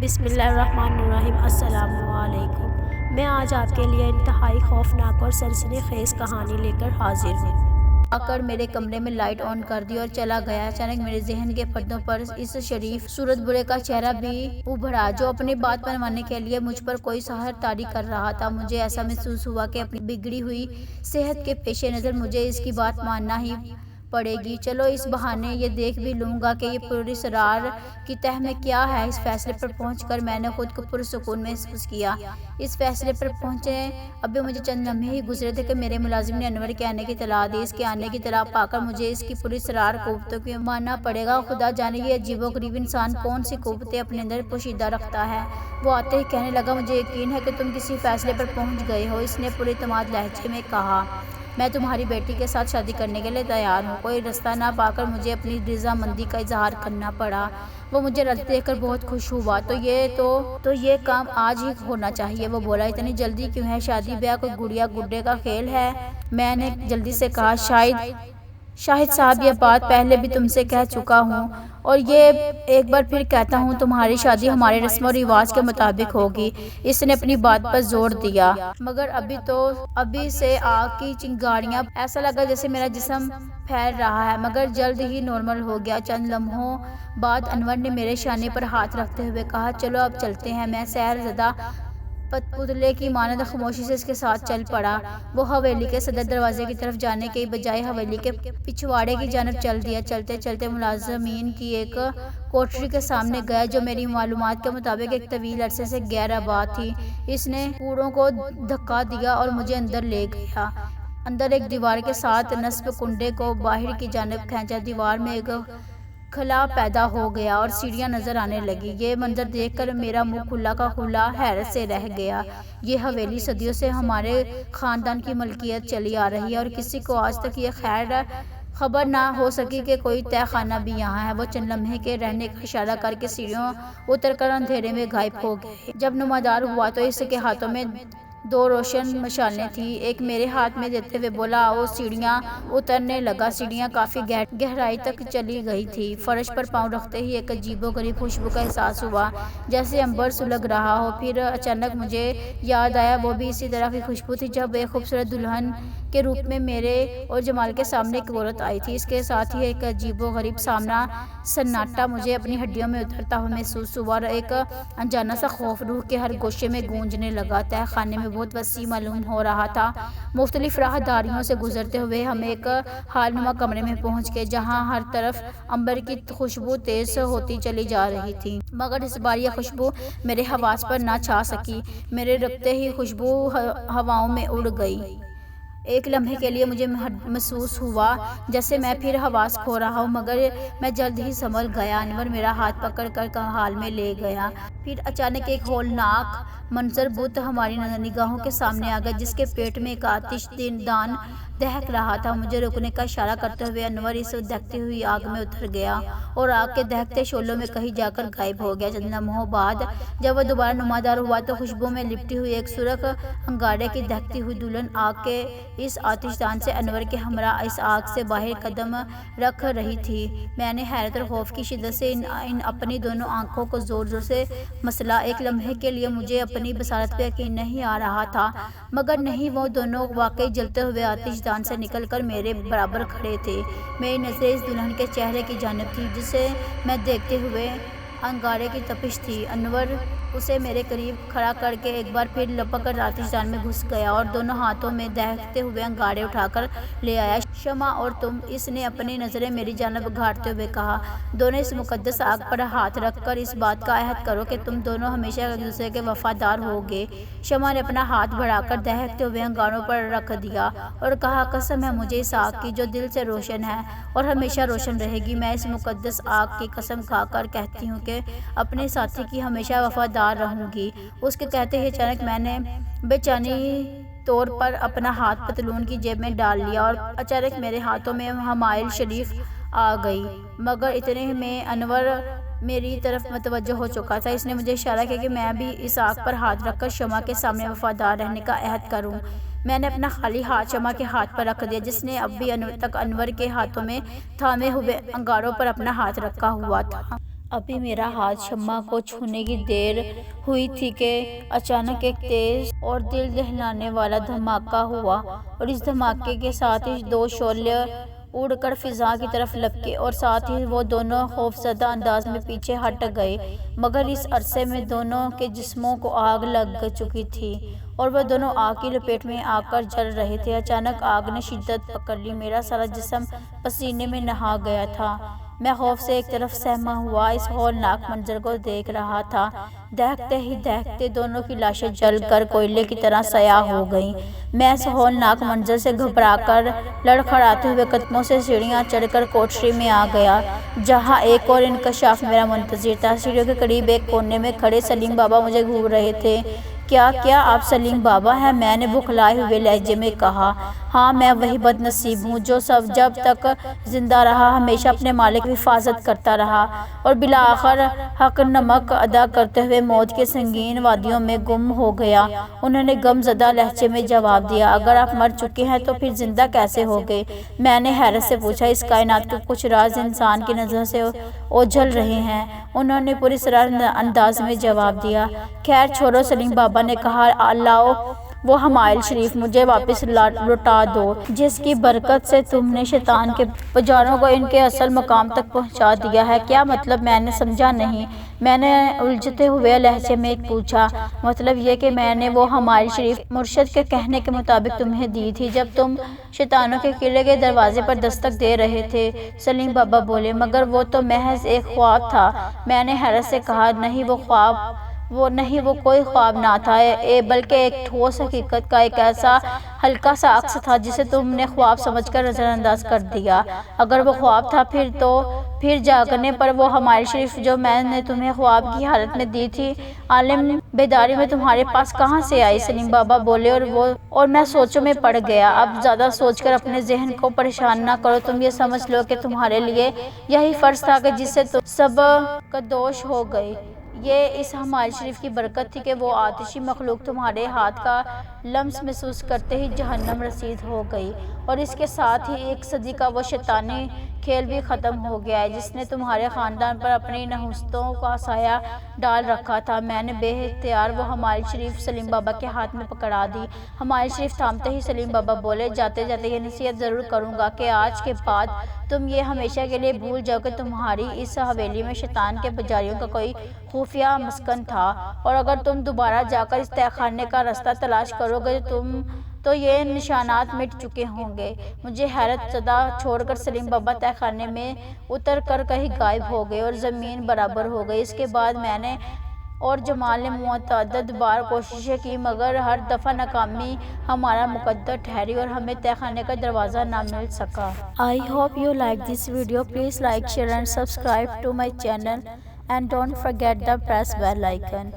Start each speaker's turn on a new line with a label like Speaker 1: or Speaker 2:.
Speaker 1: بسم اللہ الرحمن الرحیم۔ السلام علیکم۔ میں آج آپ کے لیے انتہائی خوفناک اور سنسنی خیز کہانی لے کر حاضر ہوں۔ آ کر میرے کمرے میں لائٹ آن کر دی اور چلا گیا۔ اچانک میرے ذہن کے پردوں پر اس شریف صورت برے کا چہرہ بھی ابھرا جو اپنی بات منوانے کے لیے مجھ پر کوئی سحر طاری کر رہا تھا۔ مجھے ایسا محسوس ہوا کہ اپنی بگڑی ہوئی صحت کے پیش نظر مجھے اس کی بات ماننا ہی پڑے گی۔ چلو اس بہانے یہ دیکھ بھی لوں گا کہ یہ پوری اسرار کی تہ میں کیا ہے۔ اس فیصلے پر پہنچ کر میں نے خود کو پرسکون محسوس کیا۔ اس فیصلے پر پہنچے ابھی مجھے چند لمحے ہی گزرے تھے کہ میرے ملازم نے انور کے آنے کی اطلاع دی۔ اس کے آنے کی اطلاع پا کر مجھے اس کی پوری اسرار قوتوں کو ماننا پڑے گا۔ خدا جانے یہ عجیب و غریب انسان کون سی قوتیں اپنے اندر پوشیدہ رکھتا ہے۔ وہ آتے ہی کہنے لگا، مجھے یقین ہے کہ تم کسی فیصلے پر پہنچ گئے ہو۔ اس نے پورے اعتماد لہجے میں کہا، میں تمہاری بیٹی کے ساتھ شادی کرنے کے لیے تیار ہوں۔ کوئی رستہ نہ پا کر مجھے اپنی رضامندی کا اظہار کرنا پڑا۔ وہ مجھے راضی دیکھ کر بہت خوش ہوا۔ تو یہ کام آج ہی ہونا چاہیے۔ وہ بولا، اتنی جلدی کیوں ہے؟ شادی بیاہ کوئی گڑیا گڈے کا کھیل ہے؟ میں نے جلدی سے کہا، شاہد صاحب یہ بات پہلے بھی تم سے کہہ چکا ہوں اور یہ ایک بار پھر کہتا ہوں، تمہاری شادی ہمارے رسم و رواج کے مطابق ہوگی۔ اس نے اپنی بات پر زور دیا۔ مگر ابھی سے آگ کی چنگاریاں، ایسا لگا جیسے میرا جسم پھیل رہا ہے، مگر جلد ہی نارمل ہو گیا۔ چند لمحوں بعد انور نے میرے شانے پر ہاتھ رکھتے ہوئے کہا، چلو اب چلتے ہیں۔ میں سحر زدہ پتلے کی مانند خاموشی سے اس کے ساتھ چل پڑا۔ وہ حویلی کے صدر دروازے کی طرف جانے کے بجائے حویلی کے پچھواڑے کی جانب چل دیا۔ چلتے چلتے ملازمین کی ایک کوٹری کے سامنے گیا جو میری معلومات کے مطابق ایک طویل عرصے سے غیر آباد تھی۔ اس نے کوڑوں کو دھکا دیا اور مجھے اندر لے گیا۔ اندر ایک دیوار کے ساتھ نصب کنڈے کو باہر کی جانب کھینچا۔ دیوار میں ایک خلا پیدا ہو گیا اور سیڑھیاں نظر آنے لگی۔ یہ منظر دیکھ کر میرا منہ کھلا کا کھلا حیرت سے رہ گیا۔ یہ حویلی صدیوں سے ہمارے خاندان کی ملکیت چلی آ رہی ہے اور کسی کو آج تک یہ خبر نہ ہو سکی کہ کوئی تہہ خانہ بھی یہاں ہے۔ وہ چند لمحے کے رہنے کا اشارہ کر کے سیڑھیوں اتر کر اندھیرے میں غائب ہو گئے۔ جب نمودار ہوا تو اس کے ہاتھوں میں دو روشن مشالیں تھیں۔ ایک میرے ہاتھ میں دیتے ہوئے بولا، آؤ۔ سیڑھیاں اترنے لگا۔ سیڑھیاں کافی گہرائی تک چلی گئی تھی۔ فرش پر پاؤں رکھتے ہی ایک عجیب و غریب خوشبو کا احساس ہوا، جیسے عنبر سلگ رہا ہو۔ پھر اچانک مجھے یاد آیا، وہ بھی اسی طرح کی خوشبو تھی جب ایک خوبصورت دلہن کے روپ میں میرے اور جمال کے سامنے ایک عورت آئی تھی۔ اس کے ساتھ ہی ایک عجیب و غریب سناٹا مجھے اپنی ہڈیوں میں اترتا ہوا محسوس ہوا اور ایک انجانا سا خوف روح کے ہر گوشے میں گونجنے لگا۔ تہہ خانے میں بہت وسیع معلوم ہو رہا تھا۔ مختلف راہداریوں سے گزرتے ہوئے ہم ایک ہال نما کمرے میں پہنچ گئے جہاں ہر طرف عنبر کی خوشبو تیز ہوتی چلی جا رہی تھی، مگر اس بار یہ خوشبو میرے حواس پر نہ چھا سکی۔ میرے رکتے ہی خوشبو ہواؤں میں اڑ گئی۔ ایک لمحے کے لیے مجھے محسوس ہوا جیسے میں پھر حواس کھو رہا ہوں، مگر میں جلد ہی سنبھل گیا۔ انور میرا ہاتھ پکڑ کر ہال میں لے گیا۔ پھر اچانک ایک ہولناک منظر بت ہماری نگاہوں کے سامنے آ گیا، جس کے پیٹ میں ایک آتش دان دہک رہا تھا۔ مجھے رکنے کا اشارہ کرتے ہوئے انور اس دہکتی ہوئی آگ میں اتر گیا اور آگ کے دہکتے شعلوں میں کہیں جا کر غائب ہو گیا۔ چند لمحوں بعد جب وہ دوبارہ نمودار ہوا تو خوشبو میں لپٹی ہوئی ایک سرخ انگارے کی دہکتی ہوئی دلہن آگ کے اس آتش دان سے انور کے ہمراہ اس آگ سے باہر قدم رکھ رہی تھی۔ میں نے حیرت اور خوف کی شدت سے اپنی دونوں آنکھوں کو زور زور سے مسلا۔ ایک لمحے کے لیے مجھے اپنی بصارت پہ یقین نہیں آ رہا تھا، مگر نہیں، وہ دونوں واقعی جلتے ہوئے آتش دان سے نکل کر میرے برابر کھڑے تھے۔ میری نظریں اس دلہن کے چہرے کی جانب تھیں جسے میں دیکھتے ہوئے انگارے کی تپش تھی۔ انور اسے میرے قریب کھڑا کر کے ایک بار پھر لپک کر آتش دان میں گھس گیا اور دونوں ہاتھوں میں دہکتے ہوئے انگارے اٹھا کر لے آیا۔ شمع اور تم، اس نے اپنی نظریں میری جانب گھارتے ہوئے کہا، دونوں اس مقدس آگ پر ہاتھ رکھ کر اس بات کا عہد کرو کہ تم دونوں ہمیشہ ایک دوسرے کے وفادار ہوگے۔ شمع نے اپنا ہاتھ بڑھا کر دہکتے ہوئے انگاروں پر رکھ دیا اور کہا، قسم ہے مجھے اس آگ کی جو دل سے روشن ہے اور ہمیشہ روشن رہے گی۔ میں اس مقدس آگ کی قسم کھا کر کہتی ہوں کہ اپنے ساتھی کی ہمیشہ وفادار رہوں گی۔ اس کے کہتے ہی اچانک میں نے بے چینی طور پر اپنا ہاتھ پتلون کی جیب میں ڈال لیا اور اچانک میرے ہاتھوں میں حمائل شریف آ گئی، مگر اتنے میں انور میری طرف متوجہ ہو چکا تھا۔ اس نے مجھے اشارہ کیا کہ میں بھی اس آگ پر ہاتھ رکھ کر شمع کے سامنے وفادار رہنے کا عہد کروں۔ میں نے اپنا خالی ہاتھ شمع کے ہاتھ پر رکھ دیا، جس نے اب بھی تک انور کے ہاتھوں میں تھامے ہوئے انگاروں پر اپنا ہاتھ رکھا ہوا تھا۔ ابھی میرا ہاتھ شمع کو چھونے کی دیر ہوئی تھی کہ اچانک ایک تیز اور دل دہلانے والا دھماکہ ہوا، اور اس دھماکے کے ساتھ ہی دو شعلے اڑ کر فضا کی طرف لپکے اور ساتھ ہی وہ دونوں خوفزدہ انداز میں پیچھے ہٹ گئے، مگر اس عرصے میں دونوں کے جسموں کو آگ لگ چکی تھی اور وہ دونوں آگ کی لپیٹ میں آ کر جل رہے تھے۔ اچانک آگ نے شدت پکڑ لی، میرا سارا جسم پسینے میں نہا گیا تھا، میں خوف سے ایک طرف سہما ہوا اس ہولناک منظر کو دیکھ رہا تھا۔ دیکھتے ہی دیکھتے دونوں کی لاشیں جل کر کوئلے کی طرح سیاہ ہو گئیں۔ میں اس ہولناک منظر سے گھبرا کر لڑکھڑاتے ہوئے قدموں سے سیڑھیاں چڑھ کر کوٹھری میں آ گیا، جہاں ایک اور انکشاف میرا منتظر تھا۔ سیڑھیوں کے قریب ایک کونے میں کھڑے سلیم بابا مجھے گھور رہے تھے۔ کیا آپ سلیم بابا ہیں؟ میں نے بھکلائے ہوئے لہجے میں کہا۔ ہاں، میں وہی بد نصیب ہوں جو جب تک زندہ رہا ہمیشہ اپنے مالک کی حفاظت کرتا رہا اور بالآخر حق نمک ادا کرتے ہوئے موت کے سنگین وادیوں میں گم ہو گیا۔ انہوں نے غم زدہ لہجے میں جواب دیا، اگر آپ مر چکے ہیں تو پھر زندہ کیسے ہو گئے؟ میں نے حیرت سے پوچھا، اس کائنات کے کچھ راز انسان کی نظر سے اوجھل رہے ہیں۔ انہوں نے پوری سرل انداز میں جواب دیا، خیر چھوڑو، سلیم بابا نے کہا، لاؤ وہ حمائل شریف مجھے واپس لوٹا دو جس کی برکت سے تم نے شیطان کے پجاروں کو ان کے اصل مقام تک پہنچا دیا ہے۔ کیا مطلب؟ میں نے سمجھا نہیں۔ میں نے الجھتے ہوئے لہجے میں پوچھا، مطلب یہ کہ میں نے وہ حمائل شریف مرشد کے کہنے کے مطابق تمہیں دی تھی جب تم شیطانوں کے قلعے کے دروازے پر دستک دے رہے تھے۔ سلیم بابا بولے، مگر وہ تو محض ایک خواب تھا۔ میں نے حیرت سے کہا، نہیں وہ کوئی خواب نہ تھا، بلکہ ایک ٹھوس حقیقت کا ایک ایسا ہلکا سا عکس تھا جسے تم نے خواب سمجھ کر نظر انداز کر دیا۔ اگر وہ خواب تھا پھر جاگنے پر وہ حمائل شریف جو میں نے تمہیں خواب کی حالت میں دی تھی، عالم بیداری میں تمہارے پاس کہاں سے آئی؟ سلیم بابا بولے، اور میں سوچوں میں پڑ گیا۔ اب زیادہ سوچ کر اپنے ذہن کو پریشان نہ کرو، تم یہ سمجھ لو کہ تمہارے لیے یہی فرض تھا کہ جس سے تم سبکدوش ہو گئی۔ یہ اس حمائل شریف کی برکت تھی کہ وہ آتشی مخلوق تمہارے ہاتھ کا لمس محسوس کرتے ہی جہنم رسید ہو گئی، اور اس کے ساتھ ہی 1 صدی کا وہ شیطانی کھیل بھی ختم ہو گیا ہے جس نے تمہارے خاندان پر اپنی نحوستوں کا سایہ ڈال رکھا تھا۔ میں نے بے اختیار وہ حمائل شریف سلیم بابا کے ہاتھ میں پکڑا دی۔ حمائل شریف تھامتے ہی سلیم بابا بولے، جاتے جاتے یہ نصیحت ضرور کروں گا کہ آج کے بعد تم یہ ہمیشہ کے لیے بھول جاؤ کہ تمہاری اس حویلی میں شیطان کے پجاریوں کا کوئی خفیہ مسکن تھا، اور اگر تم دوبارہ جا کر اس تہہ خانے کا راستہ تلاش کرو گے تو یہ نشانات مٹ چکے ہوں گے۔ مجھے حیرت زدہ چھوڑ کر سلیم بابا تہہ خانے میں اتر کر کہیں غائب ہو گئے اور زمین برابر ہو گئی۔ اس کے بعد میں نے اور جمال نے متعدد بار کوششیں کی، مگر ہر دفعہ ناکامی ہمارا مقدر ٹھہری اور ہمیں تہہ خانے کا دروازہ نہ مل سکا۔ I hope you like this video. Please like, share and subscribe to my channel and don't forget the press bell icon.